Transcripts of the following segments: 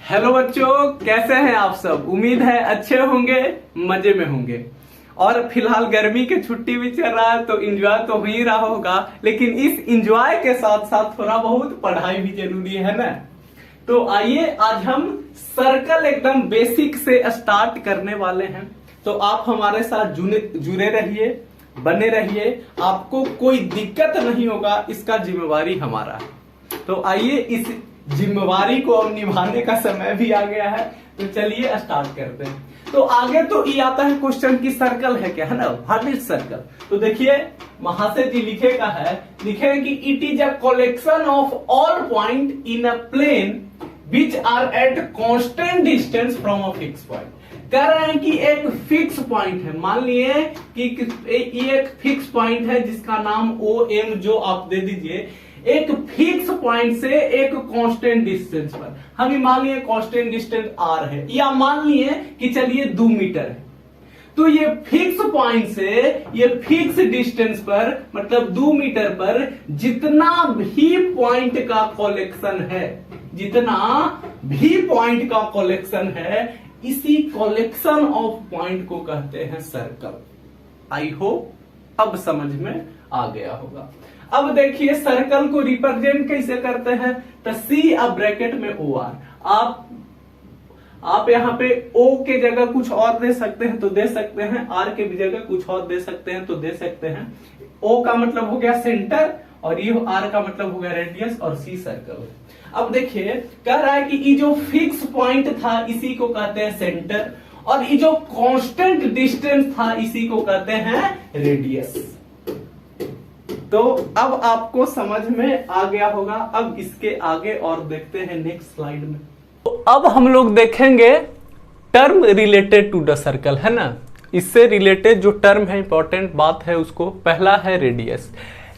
Hello बच्चों, कैसे हैं आप सब। उम्मीद है अच्छे होंगे, मजे में होंगे। और फिलहाल गर्मी की छुट्टी भी चल रहा है तो एंजॉय तो हो ही रहा होगा, लेकिन इस एंजॉय के साथ साथ थोड़ा बहुत पढ़ाई भी जरूरी है ना। तो आइए आज हम सर्कल एकदम बेसिक से स्टार्ट करने वाले हैं। तो आप हमारे साथ जुड़े रहिए, बने रहिए, आपको कोई दिक्कत नहीं होगा, इसका जिम्मेवारी हमारा है। तो आइए इस जिम्मेवारी को अब निभाने का समय भी आ गया है, तो चलिए स्टार्ट करते हैं। तो आगे तो ये आता है क्वेश्चन की सर्कल है क्या, है ना, व्हाट इज सर्कल। तो देखिए महाशय जी लिखे कि it is a collection of all point in a plane which are at constant distance from a fix point. कह रहे हैं कि एक फिक्स पॉइंट है, मान लिए कि ये एक फिक्स पॉइंट है जिसका नाम OM जो आप दे दीजिए, एक फिक्स पॉइंट से एक कांस्टेंट डिस्टेंस पर, हम मान लिए कांस्टेंट डिस्टेंस R है, या मान लिए कि चलिए 2 मीटर है। तो ये फिक्स पॉइंट से ये फिक्स डिस्टेंस पर मतलब 2 मीटर पर जितना भी पॉइंट का कलेक्शन है, जितना भी पॉइंट का कलेक्शन है, इसी कलेक्शन ऑफ पॉइंट को कहते हैं सर्कल। आई होप अब समझ में आ गया होगा। अब देखिए सर्कल को रिप्रेजेंट कैसे करते हैं। तो सी अब ब्रैकेट में OR, आप यहाँ पे O के जगह कुछ और दे सकते हैं तो दे सकते हैं, R के भी जगह कुछ और दे सकते हैं तो दे सकते हैं। O का मतलब हो गया सेंटर और ये R का मतलब हो गया रेडियस और C सर्कल। अब देखिए कह रहा है कि ये जो फिक्स पॉइंट था इसी को कहते हैं सेंटर, और ये जो कांस्टेंट डिस्टेंस था इसी को कहते हैं रेडियस। तो अब आपको समझ में आ गया होगा। अब इसके आगे और देखते हैं नेक्स्ट स्लाइड में। तो अब हम लोग देखेंगे term related to the circle, है ना। इससे रिलेटेड जो टर्म है, इंपॉर्टेंट बात है उसको, पहला है रेडियस।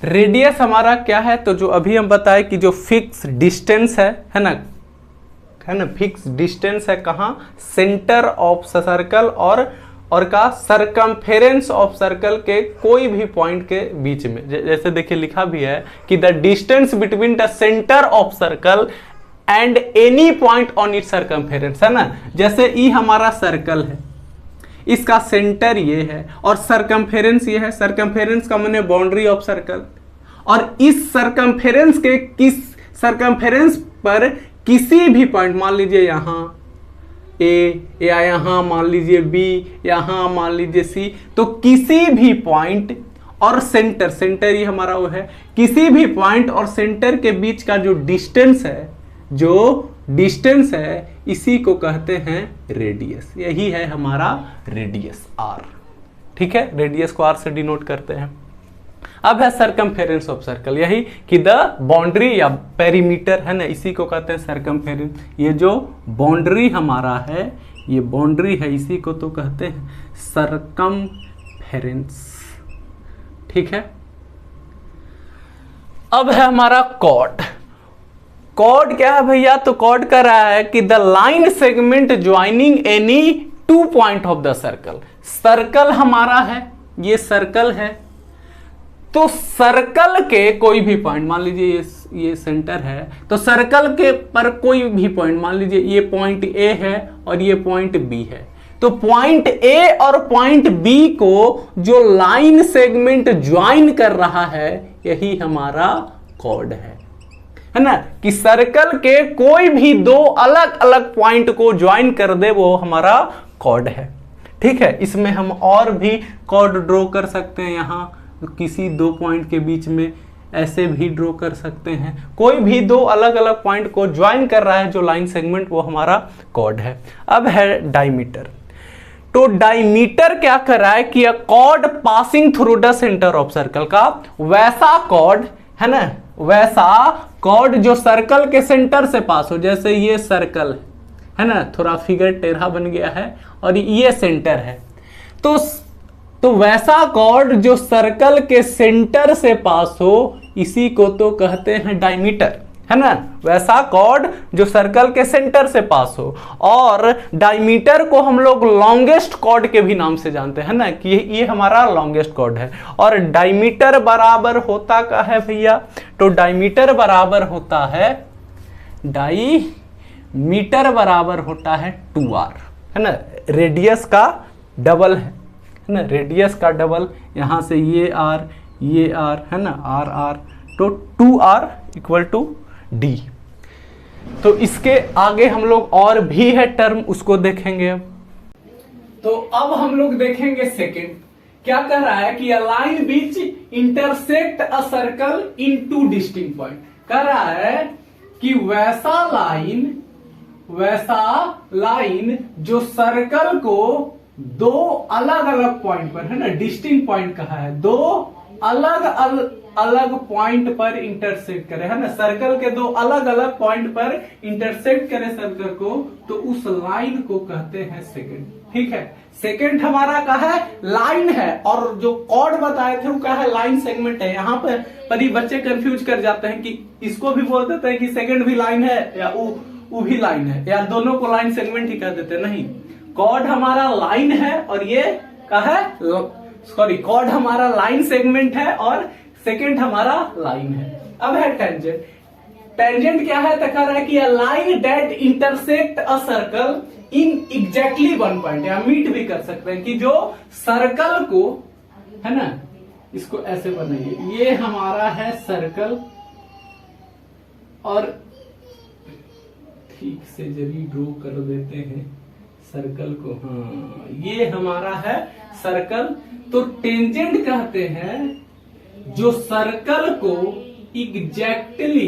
रेडियस हमारा क्या है, तो जो अभी हम बताए कि जो फिक्स डिस्टेंस है ना, फिक्स डिस्टेंस है कहाँ, सेंटर ऑफ सर्कल और का सरकमफेरेंस ऑफ सर्कल के कोई भी पॉइंट के बीच में। जैसे देखिए लिखा भी है कि the distance between the centre of circle and any point on it's circumference, है ना। जैसे ई हमारा सर्कल है, इसका सेंटर ये है और सरकमफेरेंस ये है। सरकमफेरेंस का माने बाउंड्री ऑफ सर्कल, और इस सरकमफेरेंस पर किसी भी पॉइंट, मान लीजिए यहां A या यहां मान लीजिए B, यहां मान लीजिए C, तो किसी भी पॉइंट और सेंटर ये हमारा वो है, किसी भी पॉइंट और सेंटर के बीच का जो डिस्टेंस है, इसी को कहते हैं रेडियस। यही है हमारा रेडियस R, ठीक है। रेडियस को R से डिनोट करते हैं। अब है सरकमफेरेंस ऑफ सर्कल, यही कि द बाउंड्री या पेरीमीटर, है ना, इसी को कहते हैं सरकमफेरेंस। ये जो बाउंड्री हमारा है, ये बाउंड्री है, इसी को तो कहते हैं सरकमफेरेंस, ठीक है। अब है हमारा कॉर्ड। कॉर्ड क्या है भैया, तो कॉर्ड कर रहा है कि the line segment joining any 2 point of the circle. Circle हमारा है, ये सर्कल है, तो सर्कल के कोई भी पॉइंट, मान लीजिए ये सेंटर है, तो सर्कल के पर कोई भी पॉइंट, मान लीजिए ये पॉइंट A है और ये पॉइंट B है, तो पॉइंट A और पॉइंट B को जो लाइन सेगमेंट ज्वाइन कर रहा है, यही हमारा कॉर्ड है ना। कि सर्कल के कोई भी 2 अलग अलग पॉइंट को ज्वाइन कर दे, वो हमारा कॉर्ड है, ठीक है। इसमें हम और भी कॉर्ड ड्रॉ कर सकते हैं, यहां किसी 2 पॉइंट के बीच में ऐसे भी ड्रॉ कर सकते हैं। कोई भी 2 अलग अलग पॉइंट को ज्वाइन कर रहा है जो लाइन सेगमेंट, वो हमारा कॉर्ड है। अब है डायमीटर। तो डायमीटर क्या कर रहा है कि अ cord passing through the centre of circle का वैसा कॉर्ड, है ना, वैसा कॉर्ड जो सर्कल के सेंटर से पास हो। जैसे ये सर्कल है ना, थोड़ा फिगर टेढ़ा बन गया है और ये सेंटर है, तो वैसा कॉर्ड जो सर्कल के सेंटर से पास हो, इसी को तो कहते हैं डायमीटर, है ना। वैसा कॉर्ड जो सर्कल के सेंटर से पास हो, और डायमीटर को हम लोग लॉन्गेस्ट कॉर्ड के भी नाम से जानते हैं ना, कि ये हमारा लॉन्गेस्ट कॉर्ड है। और डायमीटर बराबर होता क्या है भैया, तो डायमीटर बराबर होता है मीटर बराबर होता है 2r, है ना, रेडियस का डबल है ना, रेडियस का डबल, यहां से ये r है ना, r, तो 2r इक्वल टू d। तो इसके आगे हम लोग और भी है टर्म, उसको देखेंगे अब। तो अब हम लोग देखेंगे सेकेंड, क्या कर रहा है कि a line which intersect a circle in 2 distinct point, कर रहा है कि वैसा लाइन जो सर्कल को 2 अलग अलग पॉइंट पर, है ना, डिस्टिंक्ट पॉइंट कहा है, 2 अलग पॉइंट पर इंटरसेक्ट करे, है ना, सर्कल के 2 अलग अलग पॉइंट पर इंटरसेक्ट करे सर्कल को, तो उस लाइन को कहते हैं सेकेंड। ठीक है, सेकेंड हमारा क्या है, लाइन है, और जो कॉर्ड बताए थे वो क्या है, लाइन सेगमेंट है। यहाँ पर ही बच्चे कंफ्यूज कर जाते हैं कि इसको भी बोल देते हैं कि सेकेंड भी लाइन है या वो भी लाइन है, या दोनों को लाइन सेगमेंट ही कह देते हैं। नहीं, कॉर्ड हमारा लाइन है और ये क्या है, सॉरी, कॉर्ड हमारा लाइन सेगमेंट है और सेकेंड हमारा लाइन है। अब है टेंजेंट। टेंजेंट क्या है, तो कह रहा है कि a line that intersect a circle in exactly 1 point, या मीट भी कर सकते हैं कि जो सर्कल को, है ना, इसको ऐसे बनाइए, ये हमारा है सर्कल, और ठीक से जरी ड्रॉ कर देते हैं सर्कल को, हाँ, ये हमारा है सर्कल। तो टेंजेंट कहते हैं जो सर्कल को एग्जैक्टली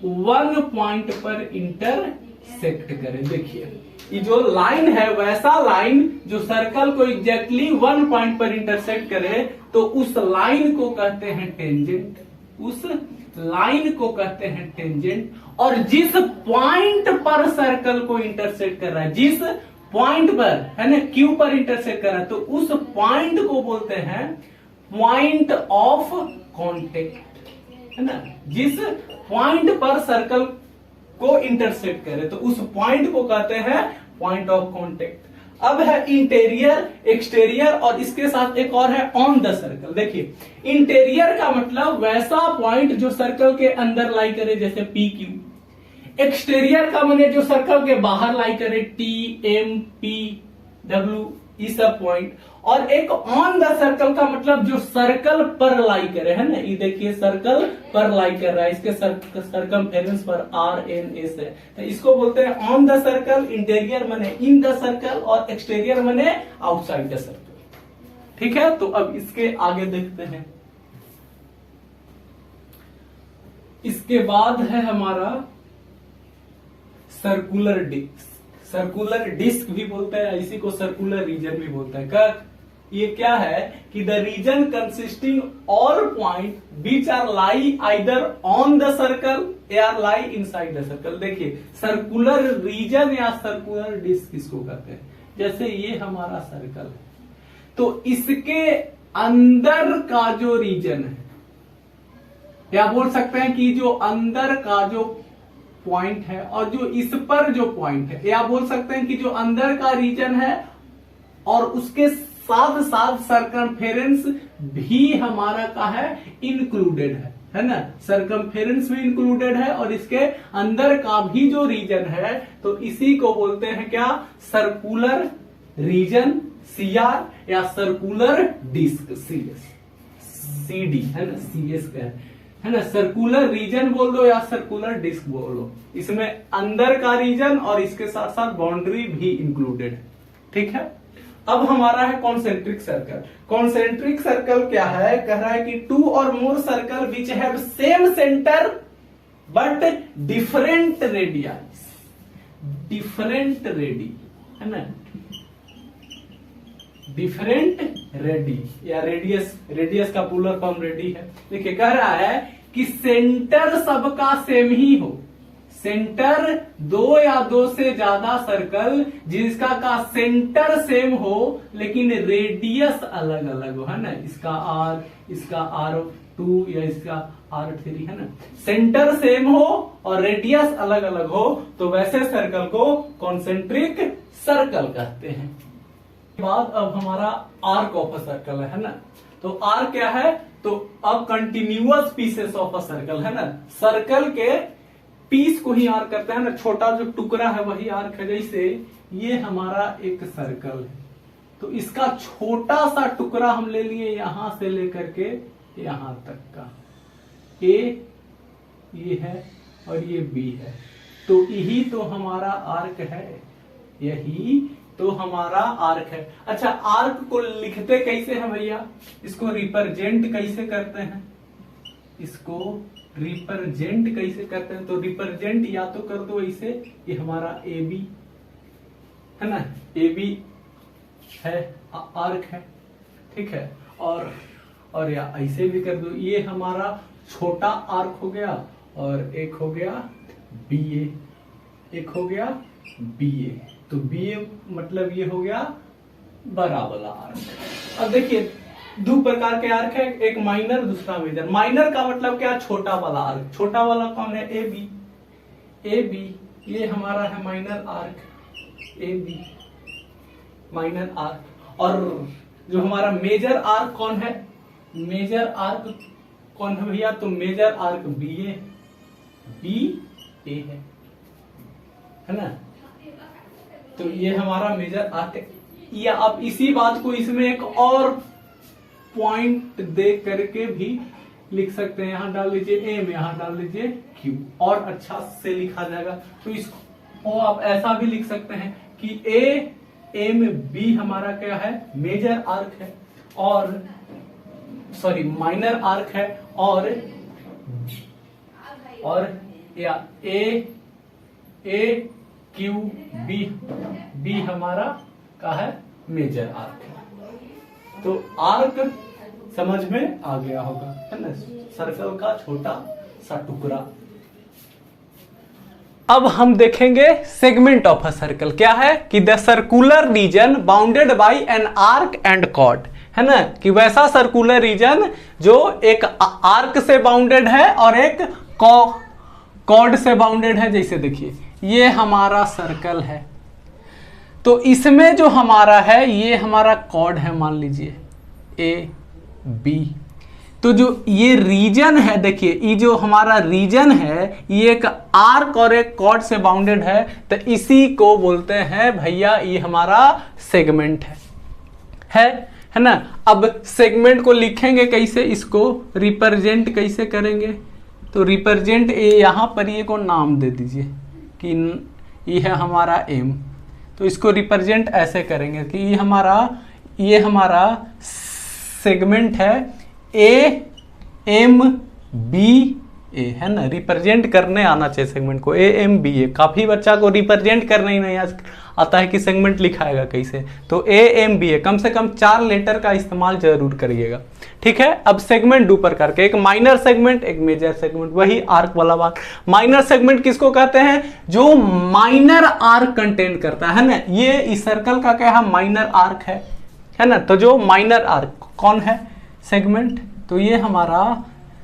1 पॉइंट पर इंटरसेक्ट करे। देखिए, ये जो लाइन है वैसा लाइन जो सर्कल को एग्जैक्टली 1 पॉइंट पर इंटरसेक्ट करे, तो उस लाइन को कहते हैं टेंजेंट, उस लाइन को कहते हैं टेंजेंट। और जिस पॉइंट पर सर्कल को इंटरसेक्ट कर रहा है, जिस पॉइंट पर, है ना, क्यू पर इंटरसेक्ट कर रहा है, तो उस पॉइंट को बोलते हैं पॉइंट ऑफ कांटेक्ट, है ना। जिस पॉइंट पर सर्कल को इंटरसेक्ट करे तो उस पॉइंट को कहते हैं पॉइंट ऑफ कांटेक्ट। अब है इंटीरियर, एक्सटीरियर, और इसके साथ एक और है ऑन द सर्कल। देखिए, इंटीरियर का मतलब वैसा पॉइंट जो सर्कल के अंदर लाई करे, जैसे पी क्यू। एक्सटीरियर का माने जो सर्कल के बाहर लाई करे, टी एम पी डब्ल्यू, ये सब पॉइंट। और एक ऑन द सर्कल का मतलब जो सर्कल पर लाई करे, है ना, ये देखिए सर्कल पर लाई कर रहा है, इसके सर्कमफेरेंस पर आर एन एस है, तो इसको बोलते हैं ऑन द सर्कल। इंटीरियर माने इन द सर्कल और एक्सटीरियर माने आउटसाइड द सर्कल। ठीक है, तो अब इसके आगे देखते हैं। इसके बाद है हमारा सर्कुलर डिस्क। सर्कुलर डिस्क भी बोलते हैं, इसी को सर्कुलर रीजन भी बोलते हैं। ये क्या है कि the region consisting all point which are lie either on the circle या लाई इनसाइड द सर्कल। देखिए, सर्कुलर रीजन या सर्कुलर डिस्क इसको कहते हैं। जैसे ये हमारा सर्कल है, तो इसके अंदर का जो रीजन है, या बोल सकते हैं कि जो अंदर का जो पॉइंट है और जो इस पर जो पॉइंट है, या बोल सकते हैं कि जो अंदर का रीजन है और उसके साथ साथ सर्कमफेरेंस भी हमारा का है इंक्लूडेड है ना, सर्कमफेरेंस भी इंक्लूडेड है और इसके अंदर का भी जो रीजन है, तो इसी को बोलते हैं क्या, सर्कुलर रीजन, सीआर, या सर्कुलर डिस्क, सीएस, सीडी, है ना, सीएस का है ना। सर्कुलर रीजन बोल दो या सर्कुलर डिस्क बोल दो, इसमें अंदर का रीजन और इसके साथ साथ बाउंड्री भी इंक्लूडेड है। ठीक है, अब हमारा है कॉन्सेंट्रिक सर्कल। कॉन्सेंट्रिक सर्कल क्या है, कह रहा है कि 2 और more circle which have same centre but different radius, different radii, है ना, डिफरेंट रेडी या रेडियस, रेडियस का पुलर फॉर्म रेडी है। देखिए, कह रहा है कि सेंटर सबका सेम ही हो, सेंटर 2 या 2 से ज्यादा सर्कल जिसका का सेंटर सेम हो लेकिन रेडियस अलग अलग हो, है ना, इसका R2 या इसका R3, है ना, सेंटर सेम हो और रेडियस अलग अलग हो, तो वैसे सर्कल को कॉन्सेंट्रिक सर्कल कहते हैं। बाद अब हमारा आर्क ऑफ अ सर्कल है ना, तो आर्क क्या है, तो अब continuous pieces of a circle, है ना, सर्कल के पीस को ही आर्क करते हैं ना, छोटा जो टुकड़ा है वही आर्क है। जैसे ये हमारा एक सर्कल है, तो इसका छोटा सा टुकड़ा हम ले लिए यहां से लेकर के यहां तक का, ए ये है और ये बी है, तो यही तो हमारा आर्क है, यही तो हमारा आर्क है। अच्छा, आर्क को लिखते कैसे हैं भैया, इसको रिप्रेजेंट कैसे करते हैं, इसको रिप्रेजेंट कैसे करते हैं, तो रिप्रेजेंट या तो कर दो ऐसे, ये हमारा ए बी है ना, ए बी है आर्क है, ठीक है, और या ऐसे भी कर दो, ये हमारा छोटा आर्क हो गया और एक हो गया बी ए, एक हो गया बी ए, तो बी ए मतलब ये हो गया बड़ा वाला आर्क। अब देखिए दो प्रकार के आर्क है, एक माइनर दूसरा मेजर। माइनर का मतलब क्या, छोटा वाला आर्क। छोटा वाला कौन है, ए बी, ए बी ये हमारा है minor arc, A B minor arc. और जो हमारा मेजर आर्क कौन है, मेजर आर्क कौन है भैया, तो मेजर आर्क बी ए, बी ए है ना, तो ये हमारा मेजर आर्क है। या आप इसी बात को इसमें एक और पॉइंट दे करके भी लिख सकते हैं, यहां डाल लीजिए एम, यहां डाल लीजिए क्यू, और अच्छा से लिखा जाएगा। तो इसको आप ऐसा भी लिख सकते हैं कि ए एम बी हमारा क्या है, मेजर आर्क है, और सॉरी माइनर आर्क है, और या ए क्यू बी, बी हमारा का है मेजर आर्क है। तो आर्क समझ में आ गया होगा, है ना, सर्कल का छोटा सा टुकड़ा। अब हम देखेंगे सेगमेंट ऑफ अ सर्कल क्या है, कि the circular region bounded by an arc and chord, है ना, कि वैसा सर्कुलर रीजन जो एक आर्क से बाउंडेड है और एक कॉर्ड से बाउंडेड है। जैसे देखिए ये हमारा सर्कल है, तो इसमें जो हमारा है ये हमारा कॉर्ड है, मान लीजिए ए बी, तो जो ये रीजन है, देखिए ये जो हमारा रीजन है ये एक आर्क और एक कॉर्ड से बाउंडेड है, तो इसी को बोलते हैं भैया ये हमारा सेगमेंट है ना। अब सेगमेंट को लिखेंगे कैसे, इसको रिप्रेजेंट कैसे करेंगे, तो रिप्रेजेंट यहां पर ये को नाम दे दीजिए कि ये है हमारा एम, तो इसको रिप्रेजेंट ऐसे करेंगे कि ये हमारा सेगमेंट है ए एम बी ए, है ना, रिप्रेजेंट करने आना चाहिए सेगमेंट को, ए एम बी ए। काफी बच्चा को रिप्रेजेंट करना ही नहीं आता है कि सेगमेंट लिखाएगा कैसे, तो ए एम बी ए कम से कम 4 लेटर का इस्तेमाल जरूर करिएगा, ठीक है। अब सेगमेंट दो प्रकार के, एक माइनर सेगमेंट, एक मेजर सेगमेंट, वही आर्क वाला बात। माइनर सेगमेंट किसको कहते हैं, जो माइनर आर्क कंटेन करता है ना, ये इस सर्कल का क्या है, माइनर आर्क है ना, तो जो माइनर आर्क कौन है, सेगमेंट, तो ये हमारा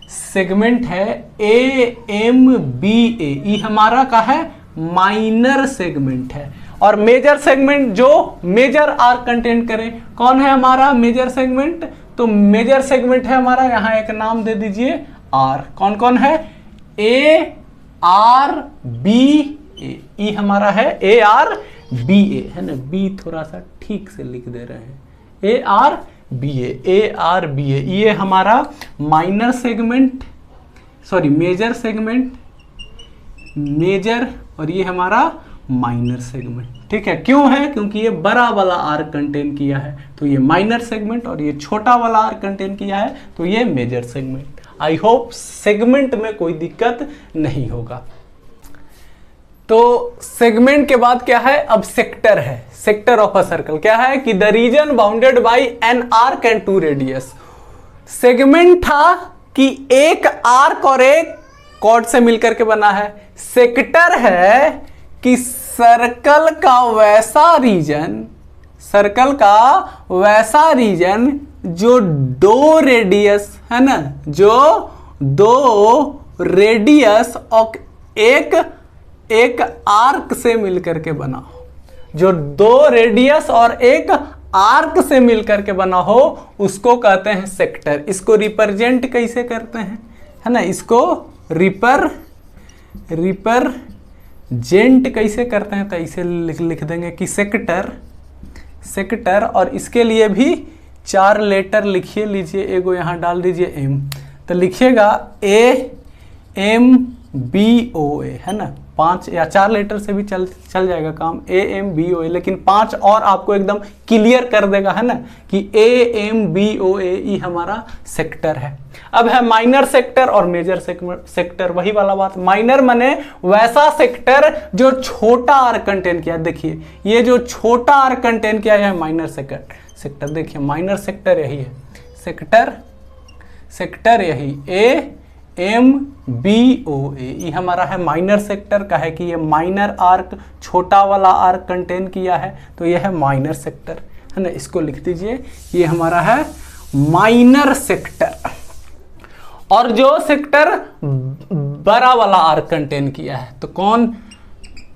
सेगमेंट है ए एम बी ए, ये हमारा का है माइनर सेगमेंट है। और मेजर सेगमेंट जो मेजर आर्क कंटेन करे, कौन है हमारा मेजर सेगमेंट, तो मेजर सेगमेंट है हमारा, यहां एक नाम दे दीजिए आर, कौन कौन है, ए आर बी ए, ये हमारा है ए आर बी ए, है ना, बी थोड़ा सा ठीक से लिख दे रहे हैं, A R B A R B A, ये हमारा minor segment, sorry major segment, major, और ये हमारा माइनर सेगमेंट, ठीक है। क्यों है, क्योंकि ये बड़ा वाला आर्क कंटेन किया है, तो ये माइनर सेगमेंट, और ये छोटा वाला आर्क कंटेन किया है, तो ये major segment. I hope segment में कोई दिक्कत नहीं होगा। तो सेगमेंट के बाद क्या है, अब सेक्टर है, सेक्टर ऑफ अ सर्कल क्या है, कि the reason bounded by an arc and 2 radius. Segment था कि एक आर्क और एक कॉर्ड से मिलकर के बना है, सेक्टर है कि सर्कल का वैसा रीजन जो 2 रेडियस, है ना, जो 2 रेडियस और एक आर्क से मिलकर के बना हो, जो 2 रेडियस और एक आर्क से मिलकर के बना हो, उसको कहते हैं सेक्टर। इसको रिप्रेजेंट कैसे करते हैं, है ना, इसको रिप्रेजेंट कैसे करते हैं, तो ऐसे लिख देंगे कि सेक्टर, और इसके लिए भी 4 लेटर लिखिए लीजिए, एगो यहाँ डाल दीजिए एम, तो लिखिएगा AMBOA, है ना। 5 या 4 लेटर से भी चल जाएगा काम, AMBOA, लेकिन 5 और आपको एकदम क्लियर कर देगा, है ना, कि AMBOA ये हमारा सेक्टर है। अब है माइनर सेक्टर और मेजर सेक्टर, वही वाला बात। माइनर माने वैसा सेक्टर जो छोटा आर कंटेन किया, देखिए ये जो छोटा आर कंटेन किया है माइनर सेक्टर, देखिए माइनर सेक्टर यही है, सेक्टर यही AMBOA ये हमारा है माइनर सेक्टर का है, कि ये माइनर आर्क, छोटा वाला आर्क कंटेन किया है, तो ये है माइनर सेक्टर, है ना। इसको लिख दीजिए, ये हमारा है माइनर सेक्टर। और जो सेक्टर बड़ा वाला आर्क कंटेन किया है, तो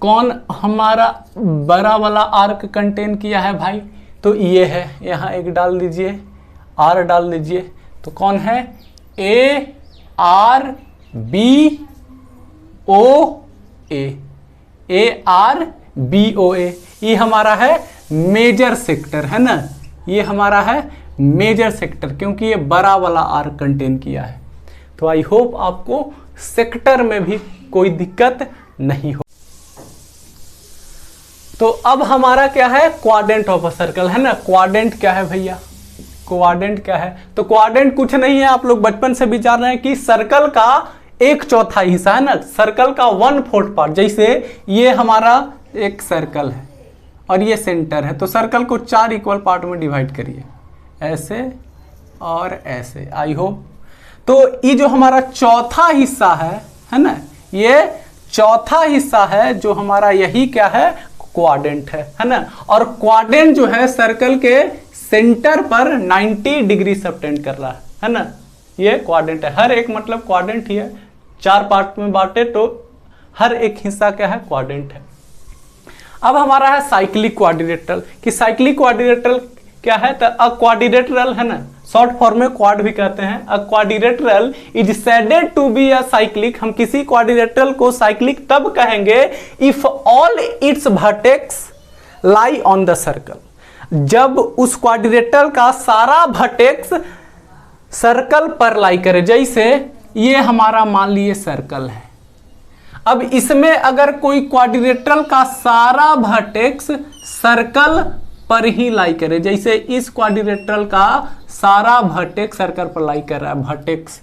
कौन हमारा बड़ा वाला आर्क कंटेन किया है भाई, तो ये है, यहाँ एक डाल दीजिए, आर डाल दीजिए, तो कौन है, ARBOA, ये हमारा है मेजर सेक्टर, है ना, ये हमारा है मेजर सेक्टर, क्योंकि ये बड़ा वाला आर कंटेन किया है। तो आई होप आपको सेक्टर में भी कोई दिक्कत नहीं हो। तो अब हमारा क्या है, क्वाड्रेंट ऑफ अ सर्कल, है ना। क्वाड्रेंट क्या है भैया, क्वाड्रेंट क्या है, तो क्वाड्रेंट कुछ नहीं है, आप लोग बचपन से भी जान रहे हैं कि सर्कल का 1/4 हिस्सा, है ना, सर्कल का 1/4 पार्ट। जैसे ये हमारा एक सर्कल है और ये सेंटर है, तो सर्कल को 4 इक्वल पार्ट में डिवाइड करिए, ऐसे और ऐसे। आई होप तो ये जो हमारा चौथा हिस्सा है ना, ये चौथा हिस्सा है जो हमारा, यही क्या है, क्वाड्रेंट है ना। और क्वाड्रेंट जो है सर्कल के सेंटर पर 90 डिग्री सबटेंड कर रहा है ना, ये क्वाड्रेंट है। हर एक मतलब क्वाड्रेंट ही है, 4 पार्ट में बांटे तो हर एक हिस्सा क्या है, क्वाड्रेंट है। अब हमारा है साइक्लिक क्वाड्रिलेटरल, कि साइक्लिक क्वाड्रिलेटरल क्या है, तो अ क्वाड्रिलेटरल, है ना, शॉर्ट फॉर्म में क्वाड भी कहते हैं। A quadrilateral is said to be a cyclic, हम किसी क्वाड्रिलेटरल को साइक्लिक तब कहेंगे if all its vertex lie on the circle, जब उस क्वाड्रिलेटरल का सारा वर्टेक्स सर्कल पर लाई करे। जैसे ये हमारा मान लिए सर्कल है, अब इसमें अगर कोई क्वाड्रिलेटरल का सारा वर्टेक्स सर्कल पर ही लाई करे, जैसे इस क्वाड्रिलेटरल का सारा वर्टेक्स सर्कल पर लाई कर रहा है, वर्टेक्स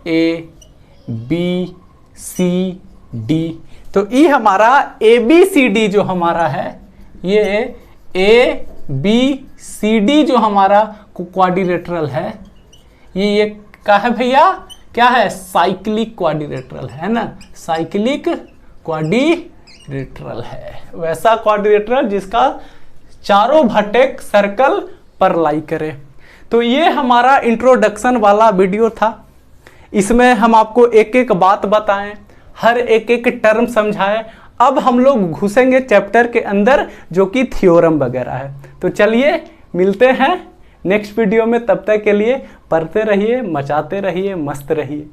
ABCD, तो ये हमारा ABCD जो हमारा है, ये ABCD जो हमारा क्वाड्रिलेटरल है, ये क्या है भैया, क्या है, साइक्लिक क्वाड्रिलेटरल, है ना, साइक्लिक क्वाड्रिलेटरल है, वैसा क्वाड्रिलेटरल जिसका चारों वर्टेक्स सर्कल पर लाई करे। तो ये हमारा इंट्रोडक्शन वाला वीडियो था, इसमें हम आपको एक एक बात बताएं, हर एक एक टर्म समझाएं। अब हम लोग घुसेंगे चैप्टर के अंदर जो कि थ्योरम वगैरह है। तो चलिए मिलते हैं नेक्स्ट वीडियो में, तब तक के लिए पढ़ते रहिए, मचाते रहिए, मस्त रहिए।